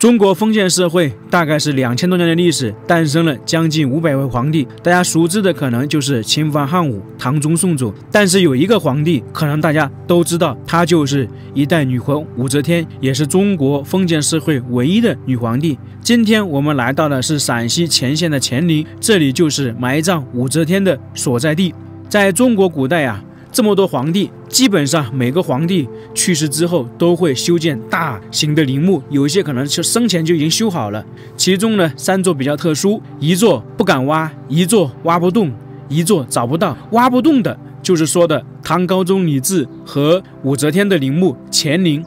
中国封建社会大概是2000多年的历史，诞生了将近500位皇帝。大家熟知的可能就是秦皇汉武、唐宗宋祖，但是有一个皇帝，可能大家都知道，她就是一代女皇武则天，也是中国封建社会唯一的女皇帝。今天我们来到的是陕西乾县的乾陵，这里就是埋葬武则天的所在地。在中国古代这么多皇帝，基本上每个皇帝去世之后都会修建大型的陵墓，有一些可能是生前就已经修好了。其中呢，3座比较特殊，一座不敢挖，一座挖不动，一座找不到。挖不动的就是说的唐高宗李治和武则天的陵墓乾陵，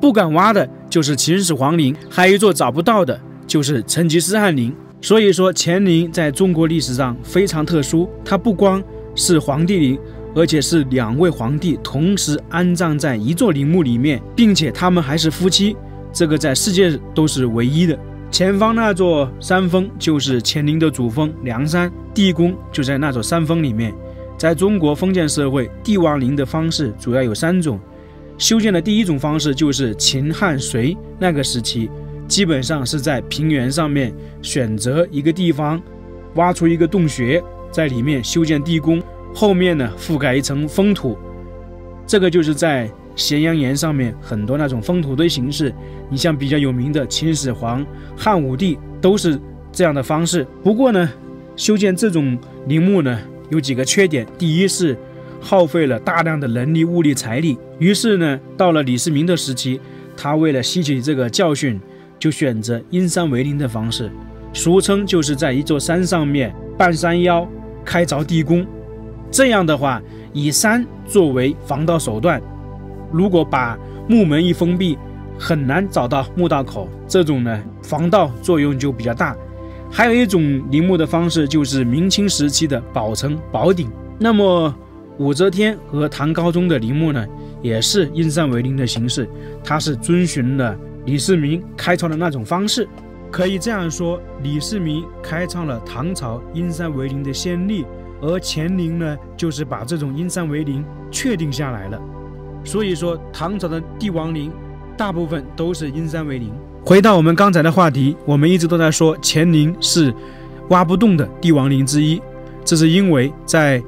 不敢挖的就是秦始皇陵，还有一座找不到的就是成吉思汗陵。所以说乾陵在中国历史上非常特殊，它不光是皇帝陵，而且是2位皇帝同时安葬在一座陵墓里面，并且他们还是夫妻，这个在世界都是唯一的。前方那座山峰就是乾陵的主峰梁山，地宫就在那座山峰里面。在中国封建社会，帝王陵的方式主要有3种。修建的第一种方式就是秦汉隋那个时期，基本上是在平原上面选择一个地方，挖出一个洞穴，在里面修建地宫，后面呢覆盖一层封土，这个就是在咸阳岩上面很多那种封土的形式。你像比较有名的秦始皇、汉武帝都是这样的方式。不过呢，修建这种陵墓呢有几个缺点。第一是耗费了大量的人力、物力、财力。于是呢，到了李世民的时期，他为了吸取这个教训，就选择阴山为陵的方式，俗称就是在一座山上面半山腰开凿地宫。这样的话，以山作为防盗手段，如果把墓门一封闭，很难找到墓道口，这种呢防盗作用就比较大。还有一种陵墓的方式就是明清时期的宝城宝鼎。那么武则天和唐高宗的陵墓呢，也是阴山为陵的形式，它是遵循了李世民开创的那种方式。可以这样说，李世民开创了唐朝阴山为陵的先例，而乾陵呢，就是把这种阴山为陵确定下来了。所以说，唐朝的帝王陵大部分都是阴山为陵。回到我们刚才的话题，我们一直都在说乾陵是挖不动的帝王陵之一，这是因为在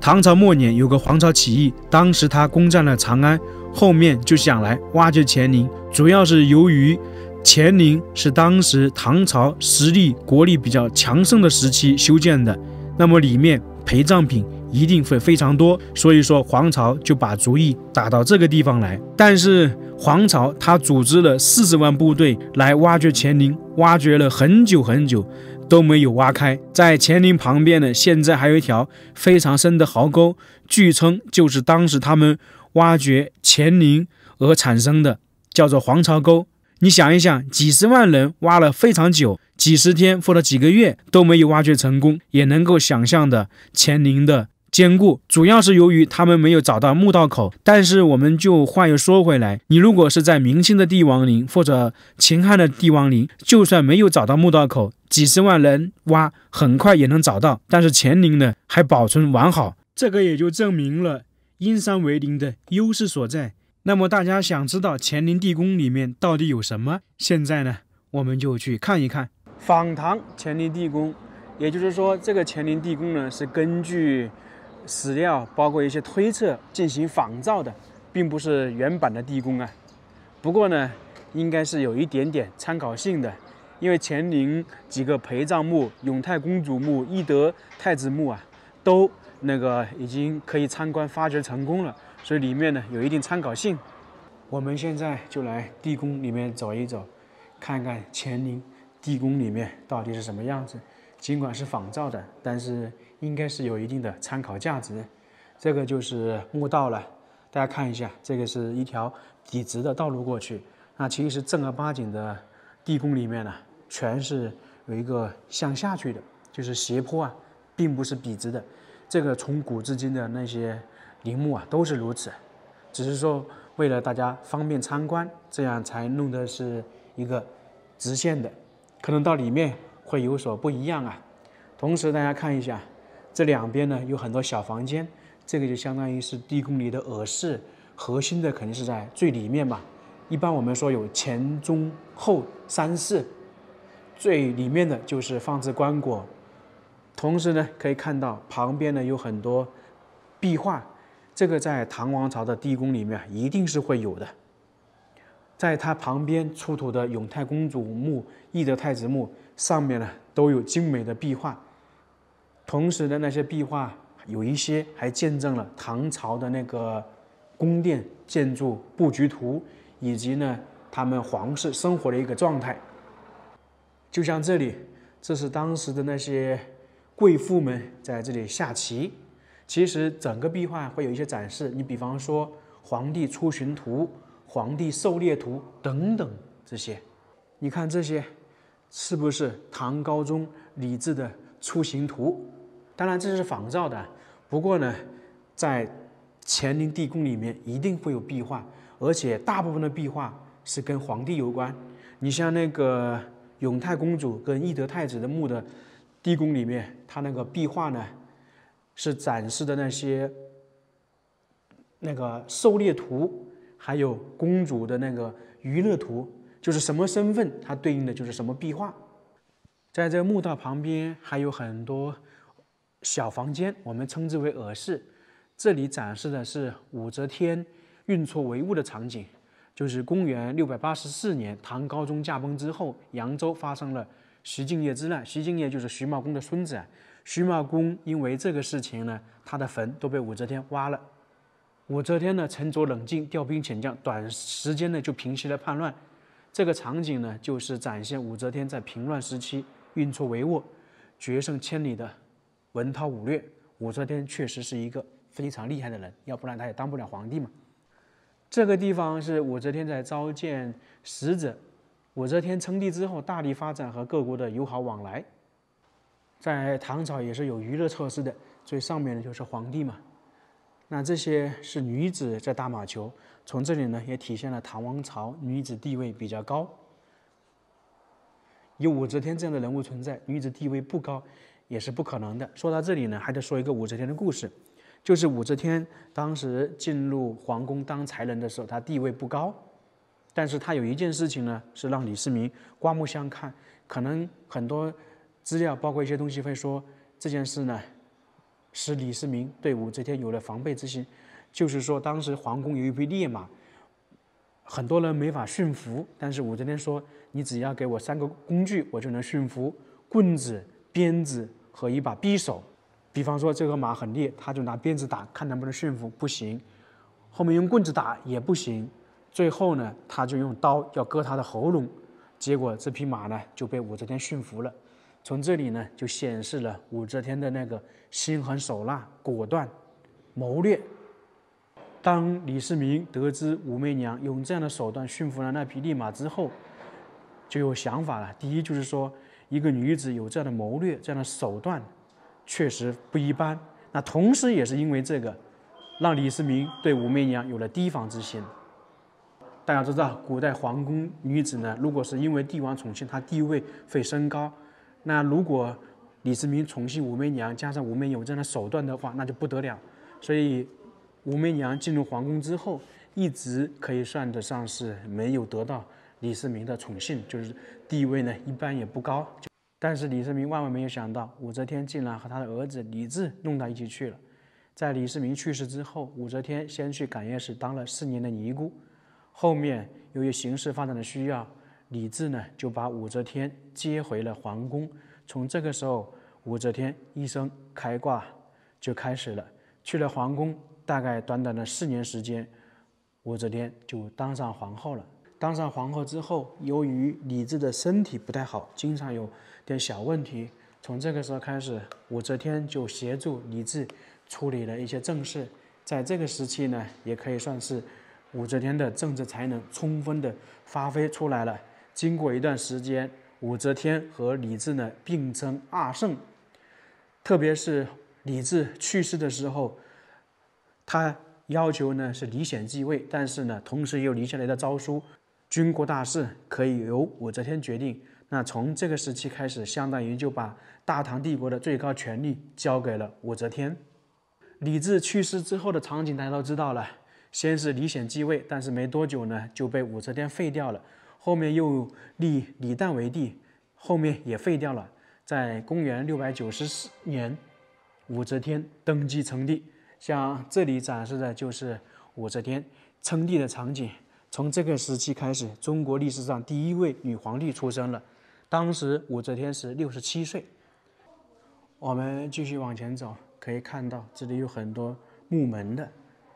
唐朝末年有个黄巢起义，当时他攻占了长安，后面就想来挖掘乾陵，主要是由于乾陵是当时唐朝实力国力比较强盛的时期修建的，那么里面陪葬品一定会非常多，所以说黄巢就把主意打到这个地方来。但是黄巢他组织了40万部队来挖掘乾陵，挖掘了很久很久都没有挖开。在乾陵旁边呢，现在还有一条非常深的壕沟，据称就是当时他们挖掘乾陵而产生的，叫做黄巢沟。你想一想，几十万人挖了非常久，几十天或者几个月都没有挖掘成功，也能够想象的乾陵的坚固，主要是由于他们没有找到墓道口。但是我们就话又说回来，你如果是在明清的帝王陵或者秦汉的帝王陵，就算没有找到墓道口，几十万人挖很快也能找到。但是乾陵呢还保存完好，这个也就证明了阴山为陵的优势所在。那么大家想知道乾陵地宫里面到底有什么？现在呢我们就去看一看仿唐乾陵地宫。也就是说，这个乾陵地宫呢是根据史料包括一些推测进行仿造的，并不是原版的地宫啊。不过呢，应该是有一点点参考性的，因为乾陵几个陪葬墓，永泰公主墓、懿德太子墓都已经可以参观发掘成功了，所以里面呢有一定参考性。我们现在就来地宫里面走一走，看看乾陵地宫里面到底是什么样子。尽管是仿造的，但是应该是有一定的参考价值。这个就是墓道了，大家看一下，这个是一条笔直的道路过去。那其实正儿八经的地宫里面呢，全是有一个向下去的，就是斜坡并不是笔直的。这个从古至今的那些陵墓都是如此，只是说为了大家方便参观，这样才弄的是一个直线的，可能到里面会有所不一样同时大家看一下，这两边呢有很多小房间，这个就相当于是地宫里的耳室，核心的肯定是在最里面嘛。一般我们说有前中后三室，最里面的就是放置棺椁，同时呢可以看到旁边呢有很多壁画，这个在唐王朝的地宫里面一定是会有的。在它旁边出土的永泰公主墓、懿德太子墓上面呢都有精美的壁画，同时呢那些壁画有一些还见证了唐朝的那个宫殿建筑布局图，以及呢他们皇室生活的一个状态。就像这里，这是当时的那些贵妇们在这里下棋。其实整个壁画会有一些展示，你比方说皇帝出巡图、皇帝狩猎图等等这些，你看这些是不是唐高宗李治的出行图？当然这是仿造的，不过呢，在乾陵地宫里面一定会有壁画，而且大部分的壁画是跟皇帝有关。你像那个永泰公主跟懿德太子的墓的地宫里面，它那个壁画呢是展示的那个狩猎图，还有公主的那个娱乐图，就是什么身份它对应的就是什么壁画。在这个墓道旁边还有很多小房间，我们称之为耳室。这里展示的是武则天运错帷幄的场景，就是公元684年唐高宗驾崩之后，扬州发生了徐敬业之难。徐敬业就是徐茂公的孙子。徐茂公因为这个事情呢，他的坟都被武则天挖了。武则天呢沉着冷静，调兵遣将，短时间呢就平息了叛乱。这个场景呢，就是展现武则天在平乱时期运错帷幄、决胜千里的文韬武略。武则天确实是一个非常厉害的人，要不然她也当不了皇帝嘛。这个地方是武则天在召见使者。武则天称帝之后，大力发展和各国的友好往来。在唐朝也是有娱乐设施的，最上面的就是皇帝嘛。那这些是女子在打马球，从这里呢也体现了唐王朝女子地位比较高。有武则天这样的人物存在，女子地位不高也是不可能的。说到这里呢，还得说一个武则天的故事，就是武则天当时进入皇宫当才人的时候，她地位不高，但是她有一件事情呢，是让李世民刮目相看。可能很多资料，包括一些东西会说这件事呢，使李世民对武则天有了防备之心。就是说，当时皇宫有一匹烈马，很多人没法驯服，但是武则天说：“你只要给我3个工具，我就能驯服：棍子、鞭子和一把匕首。”比方说这个马很烈，他就拿鞭子打，看能不能驯服，不行；后面用棍子打也不行，最后呢，他就用刀要割他的喉咙，结果这匹马呢就被武则天驯服了。从这里呢，就显示了武则天的那个心狠手辣、果断、谋略。当李世民得知武媚娘用这样的手段驯服了那匹烈马之后，就有想法了。第一就是说，一个女子有这样的谋略、这样的手段，确实不一般。那同时也是因为这个，让李世民对武媚娘有了提防之心。大家知道，古代皇宫女子呢，如果是因为帝王宠幸，她地位会升高。那如果李世民宠幸武媚娘，加上武媚娘有这样的手段的话，那就不得了。所以武媚娘进入皇宫之后，一直可以算得上是没有得到李世民的宠幸，就是地位呢一般也不高。但是李世民万万没有想到，武则天竟然和他的儿子李治弄到一起去了。在李世民去世之后，武则天先去感业寺当了4年的尼姑，后面由于形势发展的需要，李治呢就把武则天接回了皇宫。从这个时候，武则天一生开挂就开始了。去了皇宫，大概短短的4年时间，武则天就当上皇后了。当上皇后之后，由于李治的身体不太好，经常有点小问题，从这个时候开始，武则天就协助李治处理了一些政事。在这个时期呢，也可以算是武则天的政治才能充分的发挥出来了。经过一段时间，武则天和李治呢并称2圣。特别是李治去世的时候，他要求呢是李显继位，但是呢同时也有留下来的诏书，军国大事可以由武则天决定。那从这个时期开始，相当于就把大唐帝国的最高权力交给了武则天。李治去世之后的场景大家都知道了，先是李显继位，但是没多久呢就被武则天废掉了。后面又立李旦为帝，后面也废掉了。在公元694年，武则天登基称帝。像这里展示的就是武则天称帝的场景。从这个时期开始，中国历史上第一位女皇帝出生了。当时武则天是67岁。我们继续往前走，可以看到这里有很多木门的。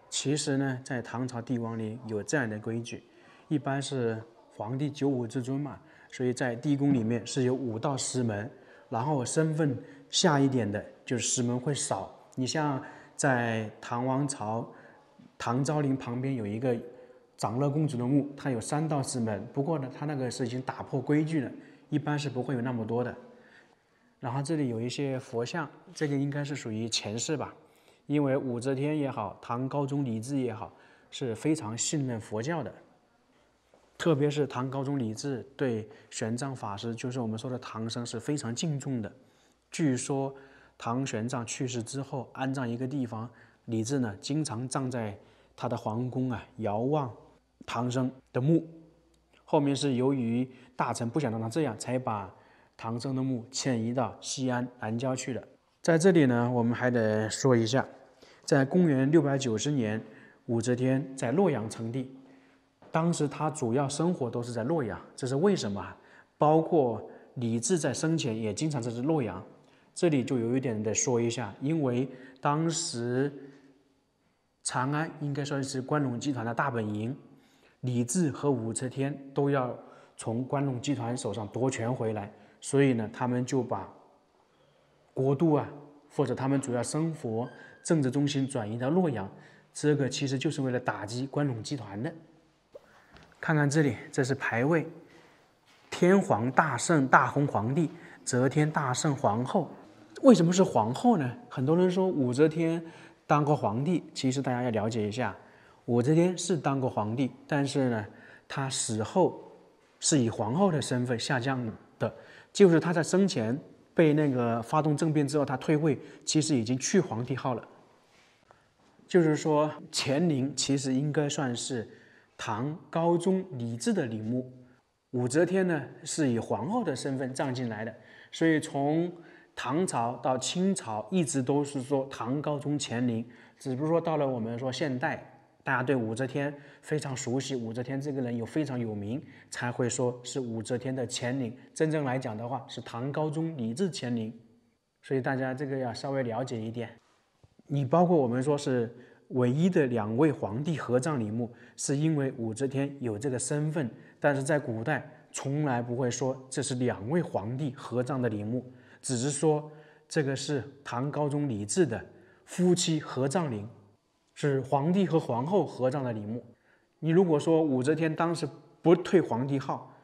其实呢，在唐朝帝王里有这样的规矩，一般是皇帝95之尊嘛，所以在地宫里面是有5到10门，然后身份下一点的就是10门会少。你像在唐王朝唐昭陵旁边有一个长乐公主的墓，它有3到10门，不过呢，它那个是已经打破规矩了，一般是不会有那么多的。然后这里有一些佛像，这个应该是属于前世吧。因为武则天也好，唐高宗李治也好，是非常信任佛教的。特别是唐高宗李治对玄奘法师，就是我们说的唐僧，是非常敬重的。据说唐玄奘去世之后，安葬一个地方，李治呢经常站在他的皇宫啊，遥望唐僧的墓。后面是由于大臣不想让他这样，才把唐僧的墓迁移到西安南郊去了。在这里呢，我们还得说一下，在公元690年，武则天在洛阳称帝。当时她主要生活都是在洛阳，这是为什么？包括李治在生前也经常在洛阳。这里就有一点得说一下，因为当时长安应该算是关陇集团的大本营，李治和武则天都要从关陇集团手上夺权回来，所以呢，他们就把国都啊，或者他们主要生活政治中心转移到洛阳，这个其实就是为了打击关陇集团的。看看这里，这是牌位：天皇大圣大洪皇帝，则天大圣皇后。为什么是皇后呢？很多人说武则天当过皇帝，其实大家要了解一下，武则天是当过皇帝，但是呢，她死后是以皇后的身份下降的，就是她在生前被那个发动政变之后，他退位，其实已经去皇帝号了。就是说，乾陵其实应该算是唐高宗李治的陵墓，武则天呢是以皇后的身份站进来的，所以从唐朝到清朝一直都是说唐高宗乾陵，只不过说到了我们说现代，大家对武则天非常熟悉，武则天这个人非常有名，才会说是武则天的乾陵。真正来讲的话，是唐高宗李治乾陵，所以大家这个要稍微了解一点。你包括我们说是唯一的2位皇帝合葬陵墓，是因为武则天有这个身份，但是在古代从来不会说这是2位皇帝合葬的陵墓，只是说这个是唐高宗李治的夫妻合葬陵。是皇帝和皇后合葬的陵墓。你如果说武则天当时不退皇帝号，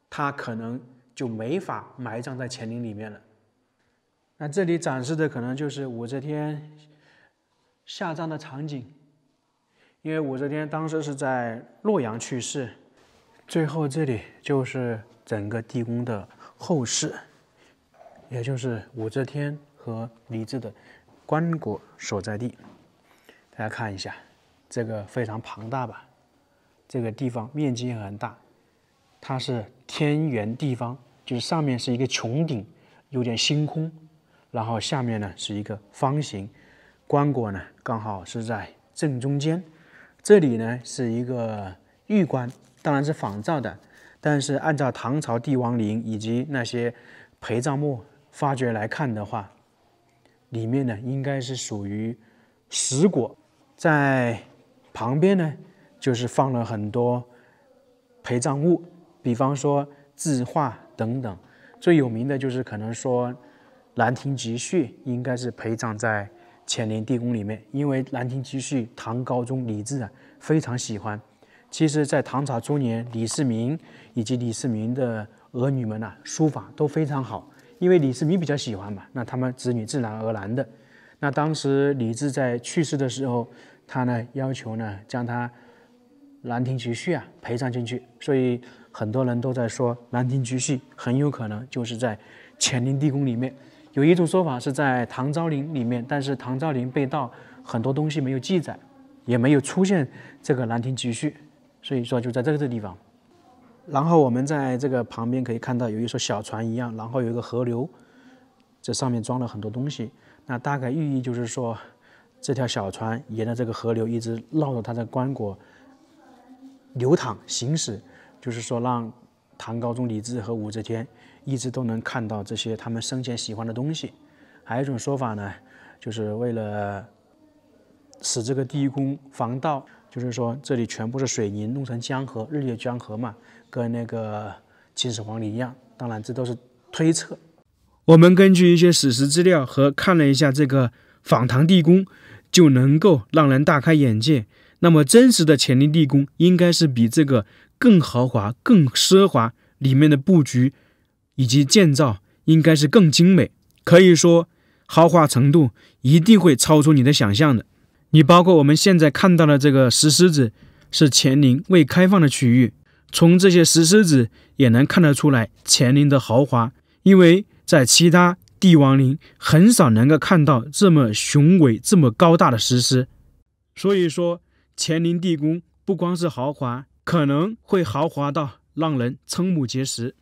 她可能就没法埋葬在乾陵里面了。那这里展示的可能就是武则天下葬的场景，因为武则天当时是在洛阳去世。最后这里就是整个地宫的后事，也就是武则天和李治的棺椁所在地。大家看一下，这个非常庞大吧？这个地方面积也很大，它是天圆地方，就是上面是一个穹顶，有点星空，然后下面呢是一个方形，棺椁呢刚好是在正中间。这里呢是一个玉棺，当然是仿造的，但是按照唐朝帝王陵以及那些陪葬墓发掘来看的话，里面呢应该是属于石椁。在旁边呢，就是放了很多陪葬物，比方说字画等等。最有名的就是可能说《兰亭集序》应该是陪葬在乾陵地宫里面，因为《兰亭集序》唐高宗李治非常喜欢。其实，在唐朝初年，李世民以及李世民的儿女们书法都非常好，因为李世民比较喜欢嘛，那他们子女自然而然的。那当时李治在去世的时候，他呢要求呢将他《兰亭集序》陪葬进去，所以很多人都在说《兰亭集序》很有可能就是在乾陵地宫里面。有一种说法是在唐昭陵里面，但是唐昭陵被盗，很多东西没有记载。也没有出现这个兰亭集序，所以说就在这个地方。然后我们在这个旁边可以看到有一艘小船一样，然后有一个河流，这上面装了很多东西。那大概寓意就是说，这条小船沿着这个河流一直绕着它的棺椁流淌行驶，就是说让唐高宗李治和武则天一直都能看到这些他们生前喜欢的东西。还有一种说法呢，就是为了使这个地宫防盗，就是说这里全部是水泥弄成江河，日月江河嘛，跟那个秦始皇陵一样。当然这都是推测。我们根据一些史实资料和看了一下这个仿唐地宫，就能够让人大开眼界。那么真实的乾陵地宫应该是比这个更豪华、更奢华，里面的布局以及建造应该是更精美，可以说豪华程度一定会超出你的想象的。你包括我们现在看到的这个石狮子是乾陵未开放的区域，从这些石狮子也能看得出来乾陵的豪华，因为在其他帝王陵很少能够看到这么雄伟、这么高大的石狮。所以说乾陵地宫不光是豪华，可能会豪华到让人瞠目结舌。